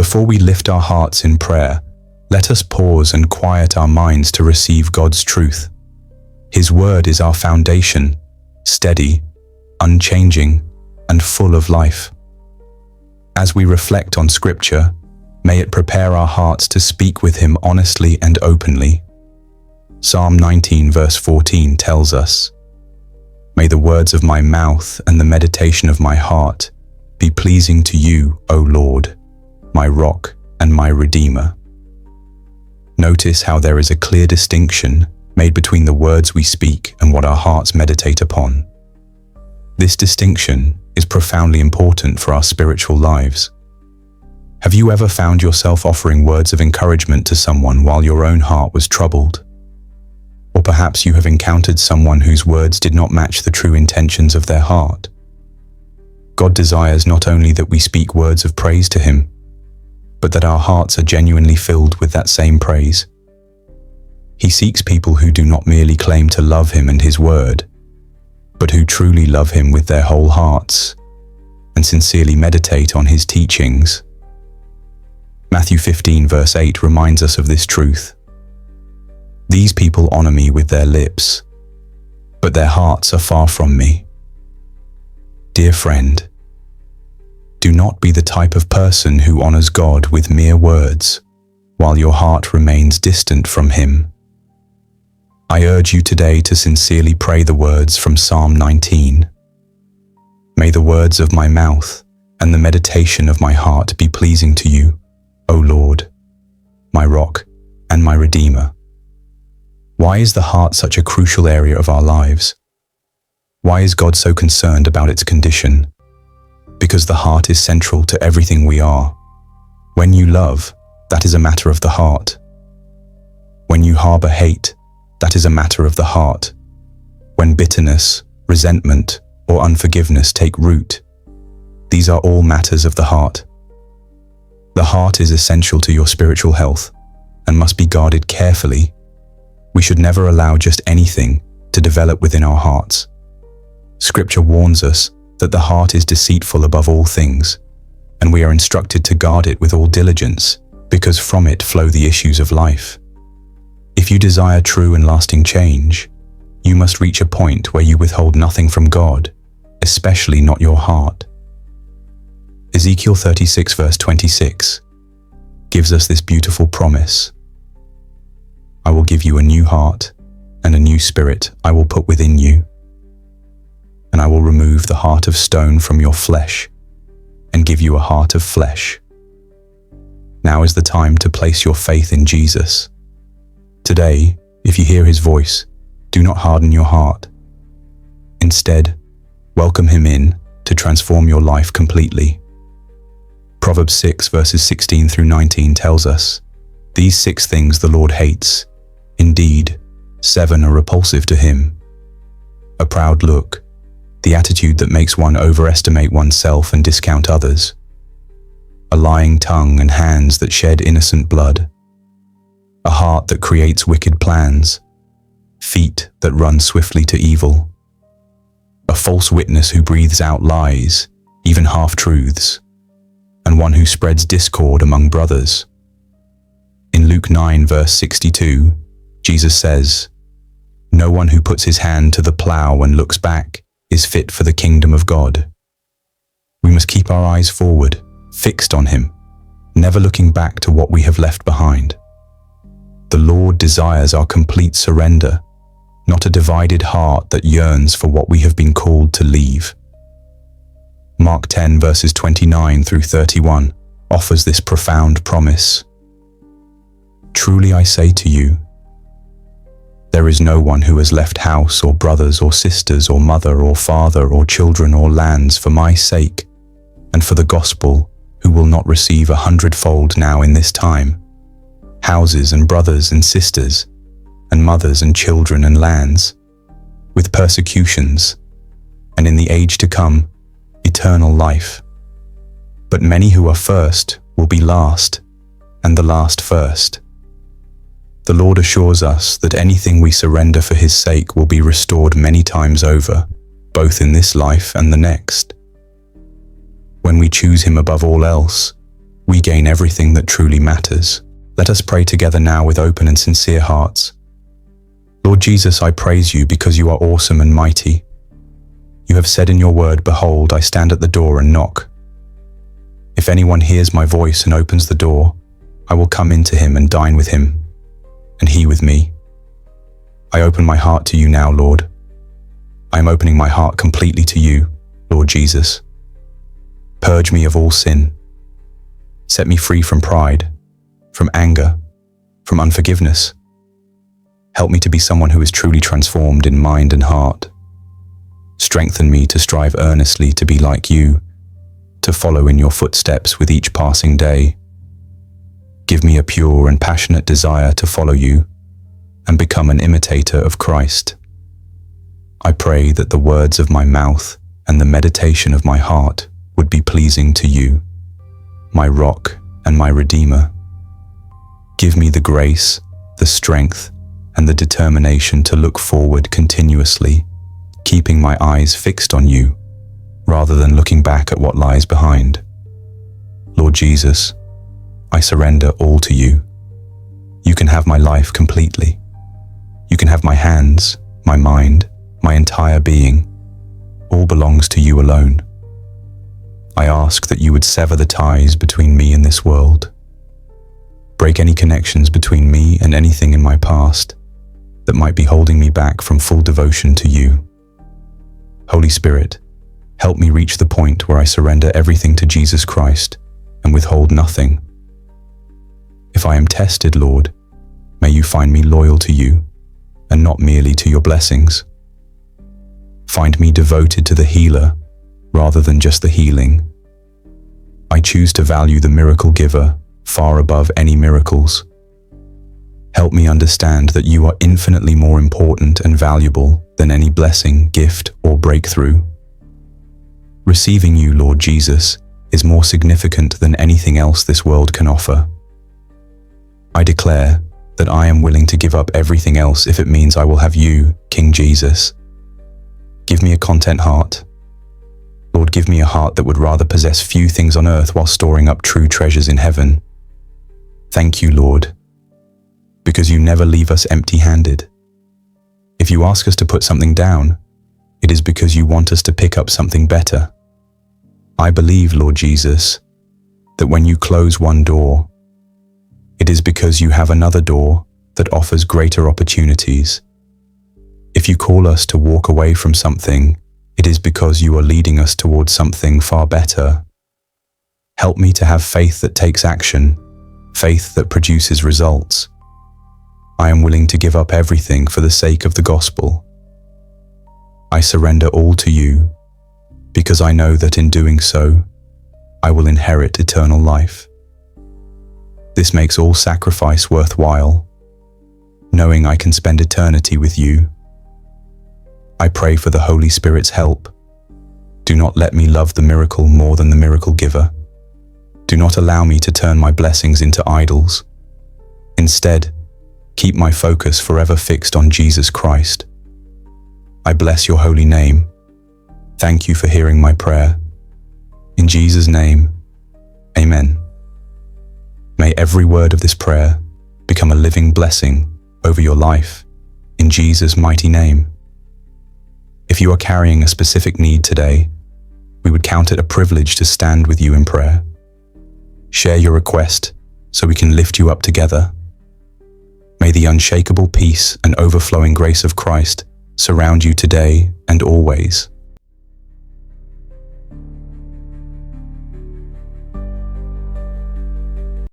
Before we lift our hearts in prayer, let us pause and quiet our minds to receive God's truth. His word is our foundation, steady, unchanging, and full of life. As we reflect on Scripture, may it prepare our hearts to speak with Him honestly and openly. Psalm 19 verse 14 tells us, "May the words of my mouth and the meditation of my heart be pleasing to you, O Lord, my rock and my redeemer." Notice how there is a clear distinction made between the words we speak and what our hearts meditate upon. This distinction is profoundly important for our spiritual lives. Have you ever found yourself offering words of encouragement to someone while your own heart was troubled? Or perhaps you have encountered someone whose words did not match the true intentions of their heart. God desires not only that we speak words of praise to Him, but that our hearts are genuinely filled with that same praise. He seeks people who do not merely claim to love Him and His word, but who truly love Him with their whole hearts and sincerely meditate on His teachings. Matthew 15 verse 8 reminds us of this truth. "These people honor me with their lips, but their hearts are far from me." Dear friend, do not be the type of person who honors God with mere words, while your heart remains distant from Him. I urge you today to sincerely pray the words from Psalm 19. "May the words of my mouth and the meditation of my heart be pleasing to you, O Lord, my rock and my redeemer." Why is the heart such a crucial area of our lives? Why is God so concerned about its condition? Because the heart is central to everything we are. When you love, that is a matter of the heart. When you harbor hate, that is a matter of the heart. When bitterness, resentment, or unforgiveness take root, these are all matters of the heart. The heart is essential to your spiritual health and must be guarded carefully. We should never allow just anything to develop within our hearts. Scripture warns us that the heart is deceitful above all things, and we are instructed to guard it with all diligence, because from it flow the issues of life. If you desire true and lasting change, you must reach a point where you withhold nothing from God, especially not your heart. Ezekiel 36 verse 26 gives us this beautiful promise. "I will give you a new heart, and a new spirit I will put within you. And I will remove the heart of stone from your flesh, and give you a heart of flesh." Now is the time to place your faith in Jesus. Today, if you hear His voice, do not harden your heart. Instead, welcome Him in to transform your life completely. Proverbs 6 verses 16 through 19 tells us, "These 6 things the Lord hates. Indeed, 7 are repulsive to Him: a proud look, the attitude that makes one overestimate oneself and discount others; a lying tongue and hands that shed innocent blood; a heart that creates wicked plans; feet that run swiftly to evil; a false witness who breathes out lies, even half-truths; and one who spreads discord among brothers." In Luke 9 verse 62, Jesus says, "No one who puts his hand to the plow and looks back is fit for the kingdom of God." We must keep our eyes forward, fixed on Him, never looking back to what we have left behind. The Lord desires our complete surrender, not a divided heart that yearns for what we have been called to leave. Mark 10 verses 29 through 31 offers this profound promise. "Truly I say to you, there is no one who has left house or brothers or sisters or mother or father or children or lands for my sake and for the gospel who will not receive 100-fold now in this time, houses and brothers and sisters and mothers and children and lands, with persecutions, and in the age to come, eternal life. But many who are first will be last, and the last first." The Lord assures us that anything we surrender for His sake will be restored many times over, both in this life and the next. When we choose Him above all else, we gain everything that truly matters. Let us pray together now with open and sincere hearts. Lord Jesus, I praise you because you are awesome and mighty. You have said in your word, "Behold, I stand at the door and knock. If anyone hears my voice and opens the door, I will come into him and dine with him, and he with me." I open my heart to you now, Lord. I am opening my heart completely to you, Lord Jesus. Purge me of all sin. Set me free from pride, from anger, from unforgiveness. Help me to be someone who is truly transformed in mind and heart. Strengthen me to strive earnestly to be like you, to follow in your footsteps with each passing day. Give me a pure and passionate desire to follow you and become an imitator of Christ. I pray that the words of my mouth and the meditation of my heart would be pleasing to you, my rock and my redeemer. Give me the grace, the strength, and the determination to look forward continuously, keeping my eyes fixed on you, rather than looking back at what lies behind. Lord Jesus, I surrender all to you. You can have my life completely. You can have my hands, my mind, my entire being. All belongs to you alone. I ask that you would sever the ties between me and this world. Break any connections between me and anything in my past that might be holding me back from full devotion to you. Holy Spirit, help me reach the point where I surrender everything to Jesus Christ and withhold nothing. If I am tested, Lord, may you find me loyal to you and not merely to your blessings. Find me devoted to the healer rather than just the healing. I choose to value the miracle giver far above any miracles. Help me understand that you are infinitely more important and valuable than any blessing, gift, or breakthrough. Receiving you, Lord Jesus, is more significant than anything else this world can offer. I declare that I am willing to give up everything else if it means I will have you, King Jesus. Give me a content heart. Lord, give me a heart that would rather possess few things on earth while storing up true treasures in heaven. Thank you, Lord, because you never leave us empty-handed. If you ask us to put something down, it is because you want us to pick up something better. I believe, Lord Jesus, that when you close one door, it is because you have another door that offers greater opportunities. If you call us to walk away from something, it is because you are leading us towards something far better. Help me to have faith that takes action, faith that produces results. I am willing to give up everything for the sake of the gospel. I surrender all to you, because I know that in doing so, I will inherit eternal life. This makes all sacrifice worthwhile, knowing I can spend eternity with you. I pray for the Holy Spirit's help. Do not let me love the miracle more than the miracle giver. Do not allow me to turn my blessings into idols. Instead, keep my focus forever fixed on Jesus Christ. I bless your holy name. Thank you for hearing my prayer. In Jesus' name, amen. May every word of this prayer become a living blessing over your life, in Jesus' mighty name. If you are carrying a specific need today, we would count it a privilege to stand with you in prayer. Share your request so we can lift you up together. May the unshakable peace and overflowing grace of Christ surround you today and always.